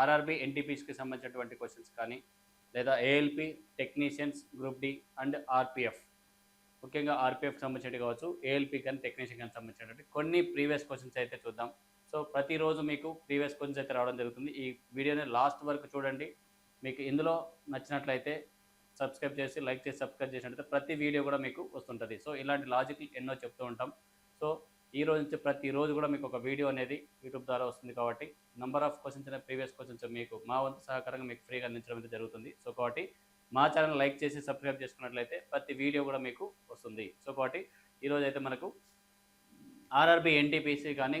RRB ఎన్టీపీస్కి సంబంధించినటువంటి questions కానీ లేదా ALP technicians group D and RPF, ముఖ్యంగా ఆర్పిఎఫ్ సంబంధించి కావచ్చు, ఏఎల్పి కానీ టెక్నీషియన్ కానీ సంబంధించినటువంటి కొన్ని ప్రీవియస్ క్వశ్చన్స్ అయితే చూద్దాం. సో ప్రతిరోజు మీకు ప్రీవియస్ క్వశ్చన్స్ అయితే రావడం జరుగుతుంది. ఈ వీడియోని లాస్ట్ వరకు చూడండి. మీకు ఇందులో నచ్చినట్లయితే సబ్స్క్రైబ్ చేసి లైక్ చేసి సబ్స్క్రైబ్ చేసినట్లయితే ప్రతి వీడియో కూడా మీకు వస్తుంటుంది. సో ఇలాంటి లాజిక్ ఎన్నో చెప్తూ ఉంటాం. సో ఈ రోజు నుంచి ప్రతిరోజు కూడా మీకు ఒక వీడియో అనేది యూట్యూబ్ ద్వారా వస్తుంది. కాబట్టి నెంబర్ ఆఫ్ క్వశ్చన్స్ అనే ప్రీవియస్ క్వశ్చన్స్ మీకు మా వంతు సహకారంగా మీకు ఫ్రీగా అందించడం అయితే జరుగుతుంది. సో కాబట్టి మా ఛానల్ లైక్ చేసి సబ్స్క్రైబ్ చేసుకున్నట్లయితే ప్రతి వీడియో కూడా మీకు వస్తుంది. సో కాబట్టి ఈరోజు అయితే మనకు ఆర్ఆర్బి ఎన్టీపీసీ కానీ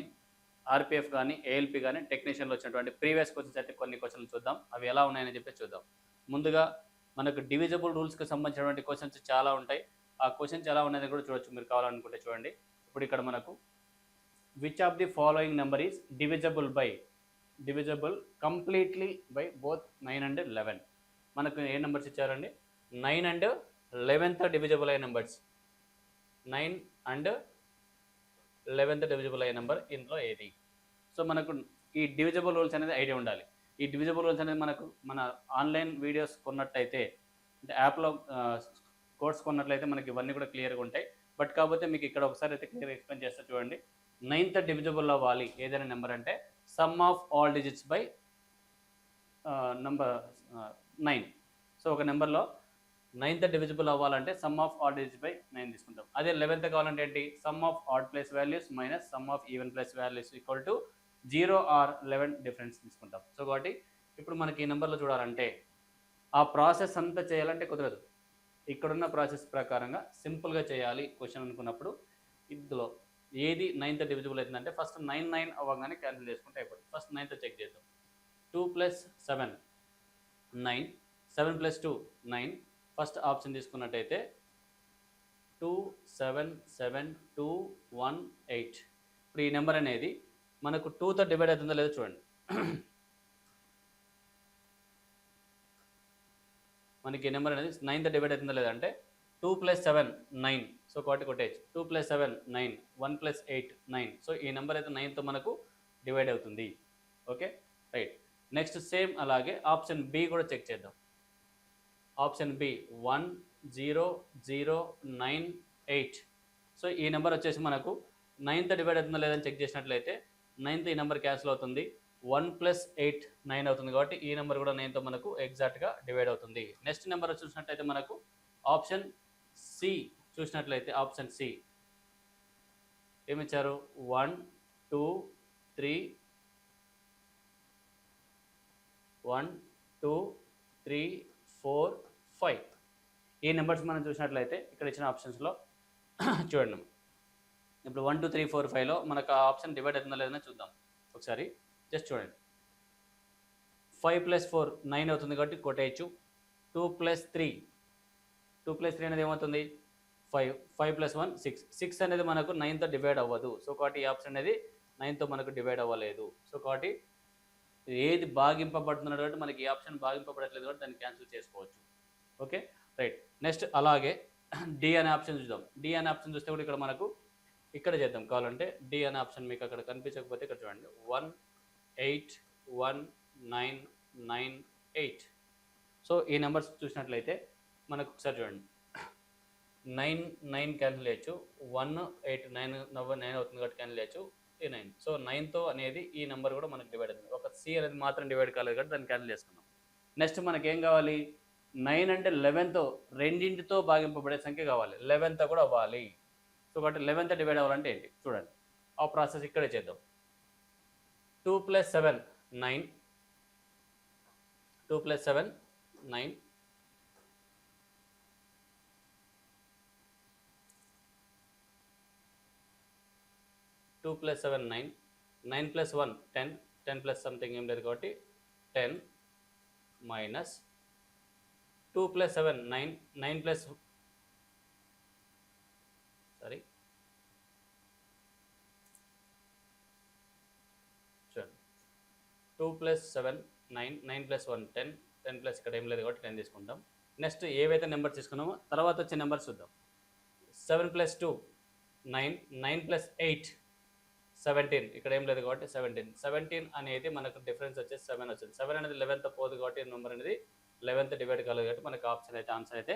ఆర్పిఎఫ్ కానీ ఏఎల్పి కానీ టెక్నీషియన్లో వచ్చినటువంటి ప్రీవియస్ క్వశ్చన్స్ అయితే కొన్ని క్వశ్చన్లు చూద్దాం. అవి ఎలా ఉన్నాయని చెప్పి చూద్దాం. ముందుగా మనకు డివిజబుల్ రూల్స్కి సంబంధించినటువంటి క్వశ్చన్స్ చాలా ఉంటాయి. ఆ క్వశ్చన్స్ ఎలా ఉన్నాయని కూడా చూడొచ్చు మీరు కావాలనుకుంటే. చూడండి, ఇప్పుడు ఇక్కడ మనకు which of the following number is divisible completely by both 9 and 11. మనకు ఏ నెంబర్స్ ఇచ్చారండి? 9 and 11th డివిజబుల్ అయ్యే నెంబర్స్. 9 and 11th డివిజబుల్ అయ్యే నెంబర్ ఇందులో ఏది? సో మనకు ఈ డివిజబుల్ రూల్స్ అనేది ఐడియా ఉండాలి. ఈ డివిజబుల్ రూల్స్ అనేది మనకు మన ఆన్లైన్ వీడియోస్ కొన్నట్టయితే, అంటే యాప్లో కోర్స్ కొన్నట్లయితే మనకి ఇవన్నీ కూడా క్లియర్గా ఉంటాయి. బట్ కాకపోతే మీకు ఇక్కడ ఒకసారి అయితే క్లియర్గా ఎక్స్ప్లెయిన్ చేస్తా చూడండి. 9th డివిజబుల్ అవ్వాలి ఏదైనా నెంబర్ అంటే some of all digits by number 9. So ఒక నెంబర్లో 9th డివిజిబుల్ అవ్వాలంటే some of odd digits by 9 తీసుకుంటాం. అదే 11th కావాలంటే ఏంటి? Some of odd plus values minus sum of even plus values equal to 0 or 11 difference తీసుకుంటాం. So కాబట్టి ఇప్పుడు మనకి ఈ నెంబర్లో చూడాలంటే ఆ ప్రాసెస్ అంతా చేయాలంటే కుదరదు. ఇక్కడున్న ప్రాసెస్ ప్రకారంగా సింపుల్గా చేయాలి క్వశ్చన్ అనుకున్నప్పుడు ఇందులో ఏది 9th డివిజిబుల్ అవుతుందంటే ఫస్ట్ 9 అవ్వగానే క్యాన్సిల్ చేసుకుంటే అయిపోతుంది. ఫస్ట్ 9th చెక్ చేద్దాం. 2 + 7 9, 7 + 2 9. ఫస్ట్ ఆప్షన్ తీసుకున్నట్టయితే 2 7 7 2 1 8. ఇప్పుడు ఈ నెంబర్ అనేది మనకు 2తో డివైడ్ అవుతుందో లేదో చూడండి. మనకి ఈ నెంబర్ అనేది 9తో డివైడ్ అవుతుందో లేదంటే 2 + 7 9. సో కాబట్టి కొట్టేయచ్చు. 2 + 7 9, 1 + 8 9. సో ఈ నెంబర్ అయితే 9తో మనకు డివైడ్ అవుతుంది. Okay, right. నెక్స్ట్ సేమ్ అలాగే ఆప్షన్ బి కూడా చెక్ చేద్దాం. Option B 1 0 0 9 8. సో ఈ నెంబర్ వచ్చేసి మనకు 9తో డివైడ్ అవుతుందో లేదని చెక్ చేసినట్లయితే 9th ఈ నెంబర్ క్యాన్సిల్ అవుతుంది. 1 + 8 9 అవుతుంది. కాబట్టి ఈ నెంబర్ కూడా 9తో మనకు ఎగ్జాక్ట్గా డివైడ్ అవుతుంది. నెక్స్ట్ నెంబర్ చూసినట్లయితే మనకు ఆప్షన్ సి చూసినట్లయితే ఆప్షన్ సి ఏమిచ్చారు? 1 2 3 1 2 3 4 5. ఈ నెంబర్స్ మనం చూసినట్లయితే ఇక్కడ ఇచ్చిన ఆప్షన్స్లో చూడండి. ఇప్పుడు 1 2 3 4 5లో మనకు ఆ ఆప్షన్ డివైడ్ అవుతుందో లేదని చూద్దాం ఒకసారి. జస్ట్ చూడండి. 5 + 4 9 అవుతుంది కాబట్టి కొట్టేయచ్చు. 2 + 3 అనేది ఏమవుతుంది? 5. 5 + 1 6. 6 అనేది మనకు 9తో డివైడ్ అవ్వదు. సో కాబట్టి ఈ ఆప్షన్ అనేది 9తో మనకు డివైడ్ అవ్వలేదు. సో కాబట్టి ఏది భాగింపబడుతున్నాడు కాబట్టి మనకి ఈ ఆప్షన్ భాగింపబడట్లేదు కాబట్టి దాన్ని క్యాన్సిల్ చేసుకోవచ్చు. Okay, right. నెక్స్ట్ అలాగే డి అనే ఆప్షన్ చూద్దాం. డి అనే ఆప్షన్ చూస్తే కూడా ఇక్కడ మనకు ఇక్కడ చేద్దాం కావాలంటే. డి అనే ఆప్షన్ మీకు అక్కడ కనిపించకపోతే ఇక్కడ చూడండి. 1 8 1 9 9 8. సో ఈ నెంబర్స్ చూసినట్లయితే మనకు ఒకసారి చూడండి. 9 9 క్యాన్సిల్ చేయొచ్చు. 1 8 9 9 అవుతుంది కాబట్టి క్యాన్సిల్ చేయొచ్చు. ఈ 9. సో 9తో అనేది ఈ నెంబర్ కూడా మనకు డివైడ్ అవుతుంది. ఒక సి అనేది మాత్రం డివైడ్ కాలేదు కాబట్టి దాన్ని క్యాన్సిల్ చేసుకున్నాం. నెక్స్ట్ మనకి ఏం కావాలి? 9 అంటే 11తో రెండింటితో భాగింపబడే సంఖ్య కావాలి. 11తో కూడా అవ్వాలి. సో కాబట్టి 11తో డివైడ్ అవ్వాలంటే ఏంటి చూడండి. ఆ ప్రాసెస్ ఇక్కడే చేద్దాం. 2 + 7 9. 2 + 7 9. 2 + 7 9. 9 + 1 10. 10 plus సంథింగ్ ఏం లేదు కాబట్టి 10 మైనస్ 2 + 7 9. 9 + సారీ చూడండి. 2 + 7 9. 9 + 1 10. 10 ప్లస్ ఇక్కడ ఏం లేదు కాబట్టి 10 తీసుకుంటాం. నెక్స్ట్ ఏవైతే నెంబర్స్ తీసుకున్నామో తర్వాత వచ్చే నెంబర్స్ చూద్దాం. 7 + 2 9. 9 + 8 17 ఇక్కడ ఏం లేదు కాబట్టి 17 అనేది మనకు డిఫరెన్స్ వచ్చేసి 7 వచ్చింది. 7 అనేది 11th పోదు కాబట్టి నెంబర్ అనేది 11th డివైడ్ కాలేదు కాబట్టి మనకు ఆప్షన్ అయితే ఆన్సర్ అయితే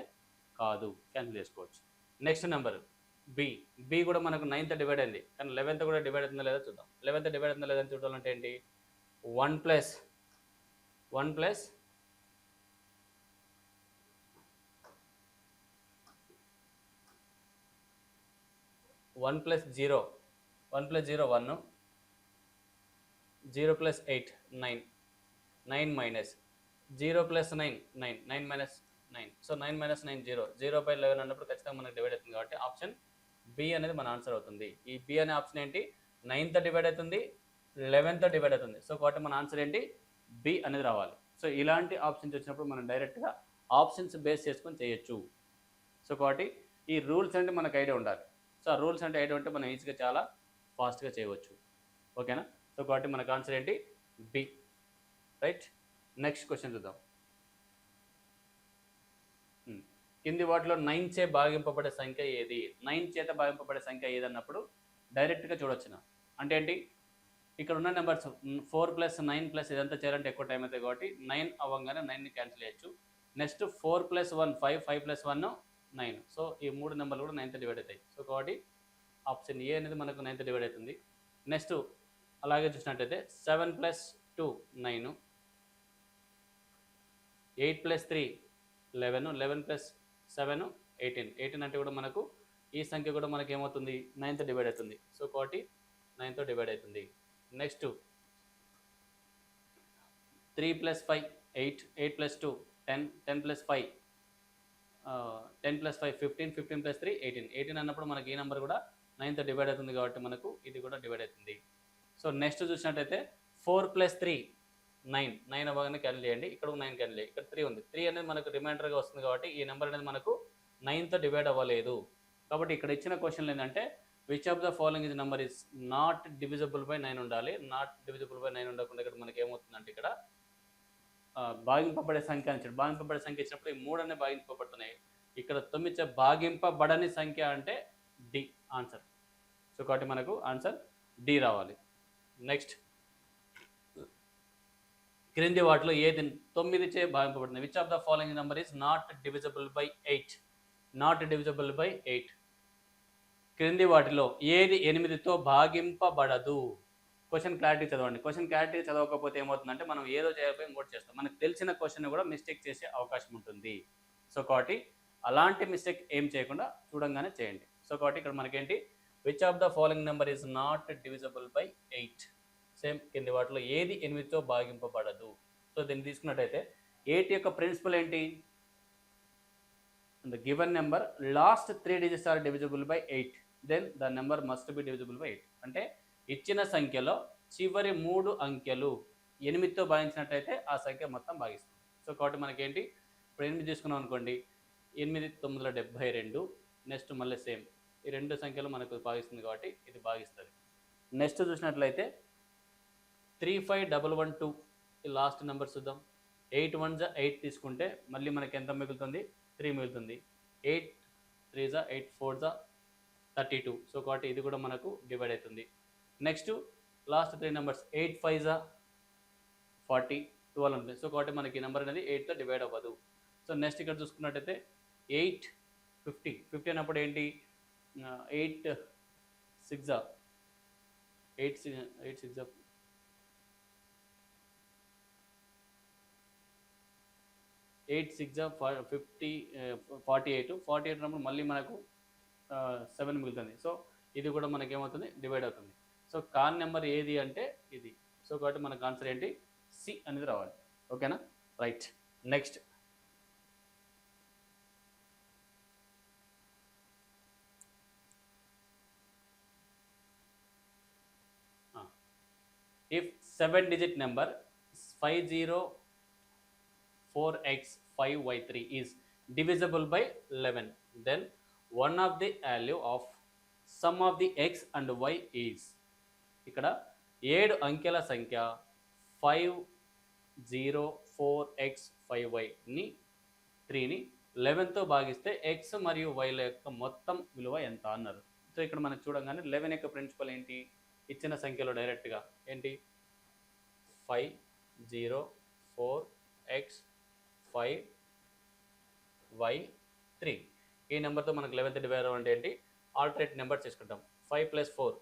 కాదు, క్యాన్సిల్ చేసుకోవచ్చు. నెక్స్ట్ నెంబర్ బి కూడా మనకు 9th డివైడ్ అయింది కానీ 11th కూడా డివైడ్ అవుతుందా లేదా చూద్దాం. 11th డివైడ్ అవుతుందా లేదా చూడాలంటే ఏంటి, 1 plus 1 plus 0 1 plus 0 1, 0 plus 8 9, 9 minus 0 plus 9 9, 9 minus 9, so 9 minus 9 0, 0/11 అన్నప్పుడు ఖచ్చితంగా మనకు డివైడ్ అవుతుంది కాబట్టి ఆప్షన్ బి అనేది మన ఆన్సర్ అవుతుంది. ఈ బి అనే ఆప్షన్ ఏంటి, 9th డివైడ్ అవుతుంది, 11th డివైడ్ అవుతుంది. సో కాబట్టి మన ఆన్సర్ ఏంటి, బి అనేది రావాలి. సో ఇలాంటి ఆప్షన్స్ వచ్చినప్పుడు మనం డైరెక్ట్గా ఆప్షన్స్ బేస్ చేసుకొని చేయొచ్చు. సో కాబట్టి ఈ రూల్స్ అంటే మనకు ఐడియా ఉండాలి. సో ఆ రూల్స్ అంటే ఐడియా ఉంటే మనం ఈజీగా చాలా ఫాస్ట్గా చేయవచ్చు. ఓకేనా. సో కాబట్టి మనకు ఆన్సర్ ఏంటి, బి. రైట్. నెక్స్ట్ క్వశ్చన్ చూద్దాం. కింది వాటిలో 9 చే భాగింపబడే సంఖ్య ఏది? 9 చేత భాగింపబడే సంఖ్య ఏది అన్నప్పుడు డైరెక్ట్గా చూడొచ్చున. అంటే ఏంటి, ఇక్కడ ఉన్న నెంబర్స్ 4 ప్లస్ 9 ప్లస్ ఇదంతా చేయాలంటే ఎక్కువ టైం అవుతుంది కాబట్టి 9 అవ్వగానే 9ని క్యాన్సిల్ చేయొచ్చు. Next 4 plus 1 5, 5 plus 1 9. సో ఈ 3 నెంబర్లు కూడా 9th డివైడ్ అవుతాయి. సో కాబట్టి ఆప్షన్ ఏ అనేది మనకు 9th డివైడ్ అవుతుంది. నెక్స్ట్ అలాగే చూసినట్టయితే 7 ప్లస్ 2 9, 8 ప్లస్ 3 11, 11 ప్లస్ 7 18, 18 అంటే కూడా మనకు ఈ సంఖ్య కూడా మనకి ఏమవుతుంది, 9th డివైడ్ అవుతుంది. సో కాబట్టి 9th డివైడ్ అవుతుంది. Next 3 plus 5 8, 8 plus 2 10, 10 plus 5 10 plus 5 15, 15 plus 3 18, 18 అన్నప్పుడు మనకి ఈ నెంబర్ కూడా 9th డివైడ్ అవుతుంది కాబట్టి మనకు ఇది కూడా డివైడ్ అవుతుంది. సో నెక్స్ట్ చూసినట్టయితే 4 ప్లస్ 3 9, 9 అవ్వగానే క్యాన్సిల్ చేయండి. ఇక్కడ 9 క్యాన్సిల్ చేయండి. ఇక్కడ 3 ఉంది, 3 అనేది మనకు రిమైండర్గా వస్తుంది కాబట్టి ఈ నెంబర్ అనేది మనకు 9th డివైడ్ అవ్వలేదు. కాబట్టి ఇక్కడ ఇచ్చిన క్వశ్చన్ ఏంటంటే which of the following is number is not divisible by 9 ఉండాలి. నాట్ డివిజిబుల్ బై 9 ఉండకుండా ఇక్కడ మనకి ఏమవుతుందంటే ఇక్కడ భాగింపబడే సంఖ్య అని ఇచ్చాడు. భాగింపబడే సంఖ్య ఇచ్చినప్పుడు ఈ 3 అనే భాగింపబడుతున్నాయి. ఇక్కడ 9 భాగింపబడని సంఖ్య అంటే డి ఆన్సర్. సో కాబట్టి మనకు ఆన్సర్ డి రావాలి. నెక్స్ట్ క్రింది వాటిలో ఏది 9 చే భాగింపబడుతుంది? Which of the following number is not divisible by 8? Not divisible by 8. క్రింది వాటిలో ఏది 8తో భాగింపబడదు? క్వశ్చన్ క్లారిటీ చదవండి. క్వశ్చన్ క్లారిటీ చదవకపోతే ఏమవుతుందంటే మనం ఏదో చేయకపోయి ఇంకోటి చేస్తాం. మనకు తెలిసిన క్వశ్చన్ కూడా మిస్టేక్ చేసే అవకాశం ఉంటుంది. సో కాబట్టి అలాంటి మిస్టేక్ ఏం చేయకుండా చూడంగానే చేయండి. సో కాబట్టి ఇక్కడ మనకేంటి, which of the following number is not divisible by 8? Same కింది వాటిలో ఏది 8తో భాగింపబడదు? సో దీన్ని తీసుకున్నట్టయితే 8 యొక్క ప్రిన్సిపల్ ఏంటి, the given number last 3 digits are divisible by 8, then the number must be divisible by 8. అంటే ఇచ్చిన సంఖ్యలో చివరి 3 అంకెలు 8తో భాగించినట్టయితే ఆ సంఖ్య మొత్తం భాగిస్తుంది. సో కాబట్టి మనకేంటి, ఇప్పుడు 8 తీసుకున్నాం అనుకోండి, 8 9 72. నెక్స్ట్ మళ్ళీ సేమ్ ఈ 2 సంఖ్యలు మనకు భాగిస్తుంది కాబట్టి ఇది భాగిస్తుంది. నెక్స్ట్ చూసినట్లయితే 3 5 1 1 2 ఈ లాస్ట్ నెంబర్ చూద్దాం. 8 1 8 తీసుకుంటే మళ్ళీ మనకి ఎంత మిగులుతుంది, 3 మిగులుతుంది. 8 3 8 4 32. సో కాబట్టి ఇది కూడా మనకు డివైడ్ అవుతుంది. నెక్స్ట్ లాస్ట్ 3 నెంబర్స్ 8 5 40 12 ఉంటుంది. సో కాబట్టి మనకి ఈ నెంబర్ అనేది 8తో డివైడ్ అవ్వదు. సో నెక్స్ట్ ఇక్కడ చూసుకున్నట్టయితే 8 50 50 అన్నప్పుడు ఏంటి, 8 6 8 6 8 6 50 48 48 అన్నప్పుడు మళ్ళీ మనకు 7 మిగులుతుంది. సో ఇది కూడా మనకి ఏమవుతుంది, డివైడ్ అవుతుంది. సో కాన్ నెంబర్ ఏది అంటే ఇది. సో కాబట్టి మనకు ఆన్సర్ ఏంటి, సి అనేది రావాలి. ఓకేనా. Right. Next if 7-digit number 504x5y3 is divisible by 11, then one of the value of sum of the x and y is. ఇక్కడ 7 అంకెల సంఖ్య 504x5y ని 3ని 11తో భాగిస్తే x మరియు y ల యొక్క మొత్తం విలువ ఎంత అన్నారు. సో ఇక్కడ మనకు చూడగానే 11 యొక్క ప్రిన్సిపల్ ఏంటి, ఇచ్చిన సంఖ్యలో డైరెక్ట్గా ఏంటి 504x5y3. ఈ నెంబర్తో మనకు 11th డివైడర్ అంటే ఏంటి, ఆల్టర్నేట్ నెంబర్ చేసుకుంటాం. 5 + 4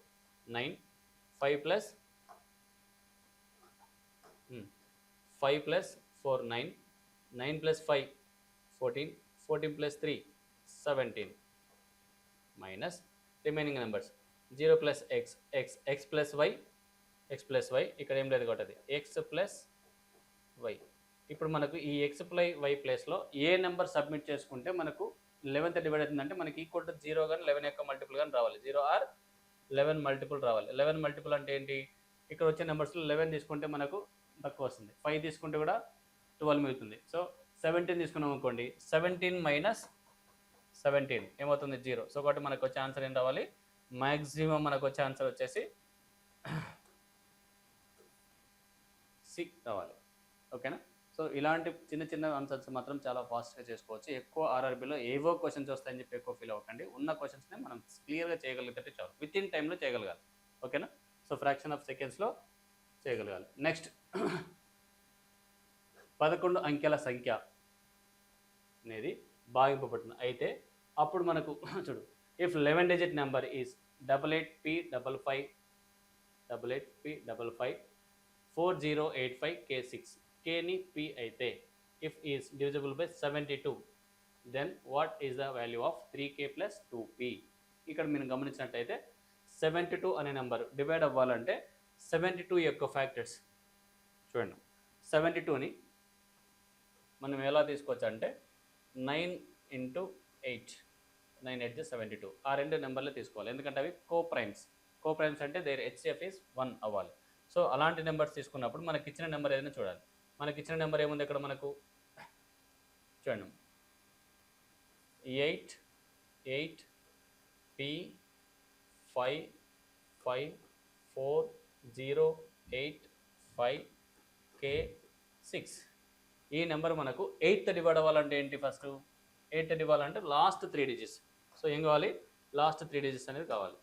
9, 5 + 4 9, 9 + 5 14, 14 + 3 17 minus remaining numbers 0 + x, x + y ఇక్కడ ఏం లేదు కాబట్టి x + y. ఇప్పుడు మనకు ఈ x + y ప్లేస్లో ఏ నెంబర్ సబ్మిట్ చేసుకుంటే మనకు 11th డివైడ్ అవుతుందంటే మనకి ఈక్వల్ టు 0 కానీ 11 యొక్క మల్టిపుల్ కానీ రావాలి. 0 ఆర్ 11 మల్టిపుల్ రావాలి. 11 మల్టిపుల్ అంటే ఏంటి, ఇక్కడ వచ్చే నెంబర్స్లో 11 తీసుకుంటే మనకు తక్కువ వస్తుంది, 5 తీసుకుంటే కూడా 12 మిగులుతుంది. సో 17 తీసుకున్నాం అనుకోండి, 17 - 17 ఏమవుతుంది 0. సో కాబట్టి మనకు వచ్చే ఆన్సర్ ఏం రావాలి, మ్యాక్సిమం మనకు వచ్చే ఆన్సర్ వచ్చేసి సి రావాలి. ఓకేనా. సో ఇలాంటి చిన్న చిన్న ఆన్సర్స్ మాత్రం చాలా ఫాస్ట్గా చేసుకోవచ్చు. ఎక్కువ ఆర్ఆర్బీలో ఏవో క్వశ్చన్స్ వస్తాయని చెప్పి ఎక్కువ ఫీల్ అవ్వకండి. ఉన్న క్వశ్చన్స్ని మనం క్లియర్గా చేయగలిగితే చాలు, విత్ ఇన్ టైంలో చేయగలగాలి. ఓకేనా. సో ఫ్రాక్షన్ ఆఫ్ సెకండ్స్లో చేయగలగాలి. నెక్స్ట్ 11 అంకెల సంఖ్య అనేది భాగింపబడుతుంది. అయితే అప్పుడు మనకు చూడు, if 11 digit number is 88P55 4085K6, Kని P అయితే if is divisible by 72, then what is the value of 3K plus 2P. ఇక్కడ మీరు గమనించినట్టయితే 72 అనే నెంబర్ డివైడ్ అవ్వాలంటే 72 యొక్క ఫ్యాక్టర్స్ చూడండి. 72ని మనం ఎలా తీసుకోవచ్చు అంటే 9 × 8, 9 8 72, ఆ రెండు నెంబర్లే తీసుకోవాలి. ఎందుకంటే అవి కోప్రైమ్స్ అంటే దేర్ HCF is 1 అవ్వాలి. సో అలాంటి నెంబర్స్ తీసుకున్నప్పుడు మనకి ఇచ్చిన నెంబర్ ఏదైనా చూడాలి. మనకి ఇచ్చిన నెంబర్ ఏముంది ఇక్కడ మనకు చూడండి, 88P554085K6. ఈ నెంబర్ మనకు 8th డివైడ్ అవ్వాలంటే ఏంటి, ఫస్ట్ 8th ఇవ్వాలంటే లాస్ట్ 3 డిజిట్స్. సో ఏం కావాలి, లాస్ట్ 3 డిజిట్స్ అనేది కావాలి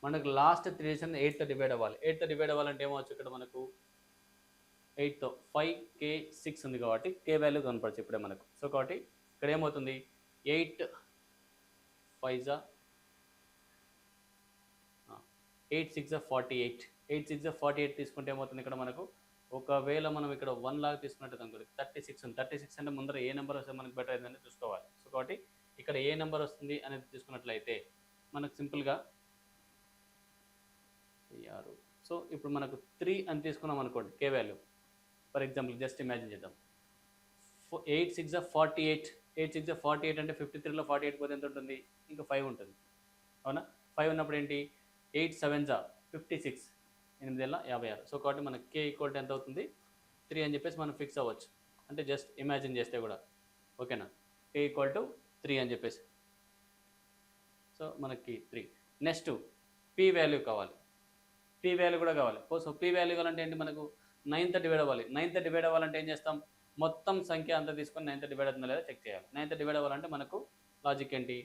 మనకు. లాస్ట్ 3 డిజిట్స్ అనేది 8th డివైడ్ అవ్వాలి. 8th డివైడ్ అవ్వాలంటే ఏమవచ్చు, ఇక్కడ మనకు 8తో 5K6 ఉంది కాబట్టి K వాల్యూ కనపడచ్చు ఇప్పుడే మనకు. సో కాబట్టి ఇక్కడ ఏమవుతుంది, 8 5 8 6 48, 8 6 48 తీసుకుంటే ఏమవుతుంది ఇక్కడ మనకు, ఒకవేళ మనం ఇక్కడ 1 లాగా తీసుకున్నట్టు అనుకోండి 36 ఉంది. 36 అంటే ముందర ఏ నెంబర్ వస్తే మనకు బెటర్ అయిందని చూసుకోవాలి. సో కాబట్టి ఇక్కడ ఏ నెంబర్ వస్తుంది అనేది తీసుకున్నట్లయితే మనకు సింపుల్గా 6. సో ఇప్పుడు మనకు 3 అని తీసుకున్నాం అనుకోండి K value. For example just imagine చేద్దాం, 8 6 48, 8 6 48 అంటే 53లో 48 పోతే ఎంత ఉంటుంది, ఇంకా 5 ఉంటుంది. అవునా. 5 ఉన్నప్పుడు ఏంటి, 8 7 56, 8 56. సో కాబట్టి మనకి K ఈక్వల్ టు ఎంత అవుతుంది, 3 అని చెప్పేసి మనం ఫిక్స్ అవ్వచ్చు. అంటే జస్ట్ ఇమాజిన్ చేస్తే కూడా ఓకేనా, K ఈక్వల్ టు 3 అని చెప్పేసి. సో మనకి 3. నెక్స్ట్ P వాల్యూ కావాలి, P వాల్యూ కూడా కావాలి. సో P వాల్యూ కావాలంటే ఏంటి, మనకు 9th డివైడ్ అవ్వాలి. 9th డివైడ్ అవ్వాలంటే ఏం చేస్తాం, మొత్తం సంఖ్య అంతా తీసుకొని 9th డివైడ్ అవుతుందా లేదా చెక్ చేయాలి. 9th డివైడ్ అవ్వాలంటే మనకు లాజిక్ ఏంటి,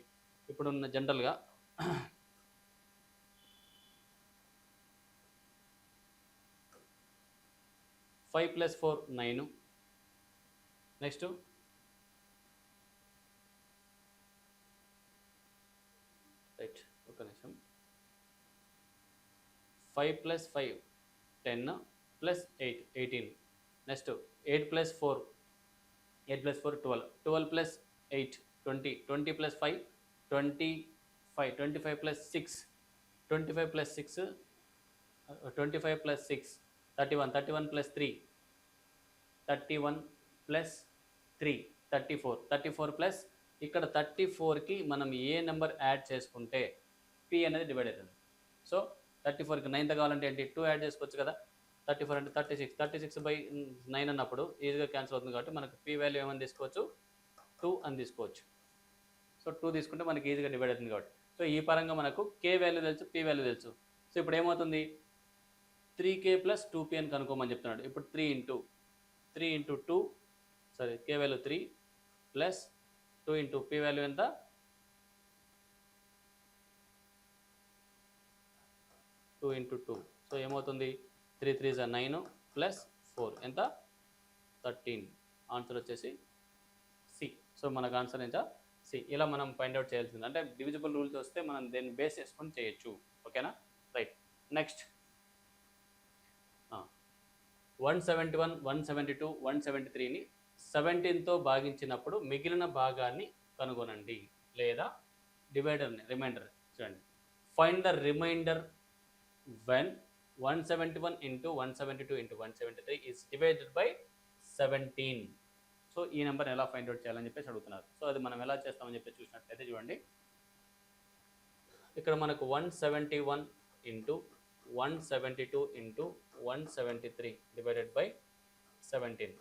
ఇప్పుడున్న జనరల్గా 5 + 4 9. నెక్స్ట్ రైట్ ఒక నిమిషం, 5 + 5 10 + 8 18. నెక్స్ట్ 8 + 4 12, 12 + 8 20, 20 + 5 25, 25 + 6 25 + 6 25 + 6 31, 31 + 3 31 + 3 34, 34 ప్లస్ ఇక్కడ 34కి మనం ఏ నెంబర్ యాడ్ చేసుకుంటే P అనేది డివైడ్ అవుతుంది. సో 34కి 9th కావాలంటే ఏంటి, 2 యాడ్ చేసుకోవచ్చు కదా. 34 అంటే 36, 36/9 అన్నప్పుడు ఈజీగా క్యాన్సిల్ అవుతుంది కాబట్టి మనకు P వాల్యూ ఏమని తీసుకోవచ్చు, 2 అని తీసుకోవచ్చు. సో 2 తీసుకుంటే మనకి ఈజీగా డివైడ్ అవుతుంది కాబట్టి. సో ఈ పరంగా మనకు K వాల్యూ తెలుసు, P వాల్యూ తెలుసు. సో ఇప్పుడు ఏమవుతుంది, 3K + 2P అని కనుక్కోమని చెప్తున్నాడు. ఇప్పుడు 3 × 2 సరే K value 3 plus 2 × P value ఎంత 2 ఇంటూ 2, సో ఏమవుతుంది 3 3 is 9 ప్లస్ 4 ఎంత 13. ఆన్సర్ వచ్చేసి సి. సో మనకు ఆన్సర్ ఎంత సి. ఇలా మనం ఫైండ్ అవుట్ చేయాల్సింది, అంటే డివిజిబుల్ రూల్స్ వస్తే మనం దీన్ని బేస్ చేసుకొని చేయొచ్చు. ఓకేనా, రైట్. నెక్స్ట్ 171, 172, 173ని 17తో భాగించినప్పుడు మిగిలిన భాగాన్ని కనుగొనండి, లేదా డివైడర్ని రిమైండర్ చూడండి. Find the remainder when 171 into 172 into 173 is divided by 17. So ఈ నెంబర్ని ఎలా ఫైండ్ అవుట్ చేయాలని చెప్పేసి అడుగుతున్నారు. సో అది మనం ఎలా చేస్తామని చెప్పి చూసినట్లయితే చూడండి, ఇక్కడ మనకు 171 ఇంటూ 172 ఇంటూ 173 డివైడెడ్ బై 17.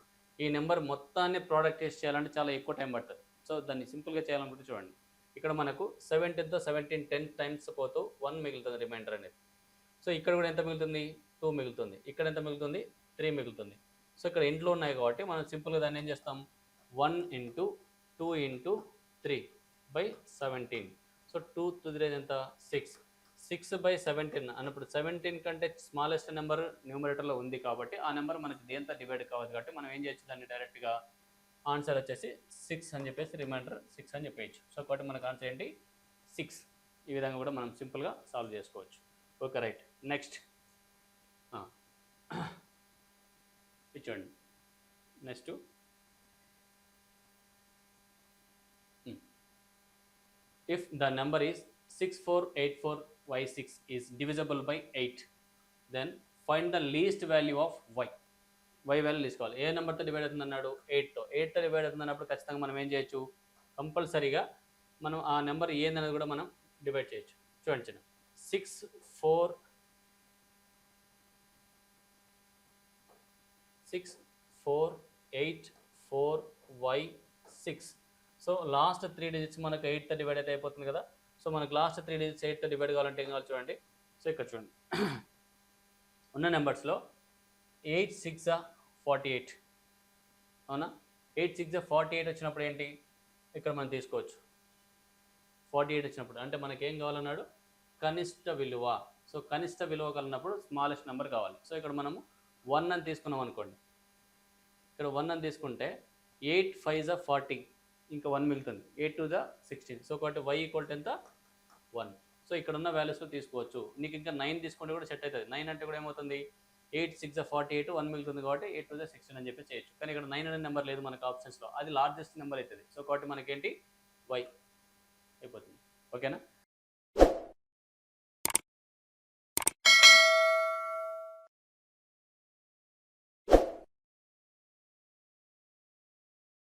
ఈ నెంబర్ మొత్తాన్ని ప్రోడక్ట్ టెస్ట్ చేయాలంటే చాలా ఎక్కువ టైం పడుతుంది. సో దాన్ని సింపుల్గా చేయాలనుకుంటే చూడండి, ఇక్కడ మనకు 17తో 17 10 టైమ్స్ పోతూ 1 మిగులుతుంది రిమైండర్ అనేది. సో ఇక్కడ కూడా ఎంత మిగులుతుంది 2 మిగులుతుంది, ఇక్కడ ఎంత మిగులుతుంది 3 మిగులుతుంది. సో ఇక్కడ ఇంట్లో ఉన్నాయి కాబట్టి మనం సింపుల్గా దాన్ని ఏం చేస్తాం 1 into 2 into 3 by 17. So 2 to 3 ఎంత 6, 6 by 17 అన్నప్పుడు 17 కంటే స్మాలెస్ట్ నెంబర్ న్యూమరేటర్లో ఉంది కాబట్టి ఆ నెంబర్ మనకి దేంతో డివైడ్ కావాలి కాబట్టి మనం ఏం చేయొచ్చు, దాన్ని డైరెక్ట్గా ఆన్సర్ వచ్చేసి 6 అని చెప్పేసి రిమైండర్ 6 అని చెప్పేయచ్చు. సో కాబట్టి మనకు ఆన్సర్ ఏంటి 6. ఈ విధంగా కూడా మనం సింపుల్గా సాల్వ్ చేసుకోవచ్చు. Okay, right. నెక్స్ట్ చూడండి, next if the number is 6484y6 is divisible by 8, then find the least value of y. y value తీసుకోవాలి. ఏ నెంబర్తో డివైడ్ అవుతుంది అన్నాడు 8తో. 8తో డివైడ్ అవుతుంది అన్నప్పుడు ఖచ్చితంగా మనం ఏం చేయొచ్చు, కంపల్సరీగా మనం ఆ నెంబర్ ఏందనేది కూడా మనం డివైడ్ చేయొచ్చు. చూడండి చిన్న 6484y6. సో లాస్ట్ 3 డిజిట్స్ మనకు 8తో డివైడ్ అయితే అయిపోతుంది కదా. సో మనకు లాస్ట్ 3 డిజిట్స్ 8తో డివైడ్ కావాలంటే ఏం కావాలి చూడండి. సో ఇక్కడ చూడండి ఉన్న నెంబర్స్లో 8 6 48, అవునా. 8 6 48 వచ్చినప్పుడు ఏంటి, ఇక్కడ మనం తీసుకోవచ్చు 48 వచ్చినప్పుడు అంటే మనకేం కావాలన్నాడు కనిష్ట విలువ. సో కనిష్ట విలువ కలిగినప్పుడు స్మాలెస్ట్ నెంబర్ కావాలి. సో ఇక్కడ మనము 1 అని తీసుకున్నాం అనుకోండి, ఇక్కడ 1 అని తీసుకుంటే 8 5 40, ఇంకా 1 మిగులుతుంది, 8 2 16. సో కాబట్టి y ఈక్వల్ టు ఎంత 1. సో ఇక్కడ ఉన్న వాల్యూస్లో తీసుకోవచ్చు. నీకు ఇంకా 9 తీసుకుంటే కూడా సెట్ అవుతుంది. 9 అంటే కూడా ఏమవుతుంది 8 6 48, 1 మిగులుతుంది కాబట్టి 8 2 16 అని చెప్పి చేయొచ్చు. కానీ ఇక్కడ 9 అనే నెంబర్ లేదు మనకు ఆప్షన్స్లో, అది లార్జెస్ట్ నెంబర్ అవుతుంది. సో కాబట్టి మనకేంటి y అయిపోతుంది. ఓకేనా.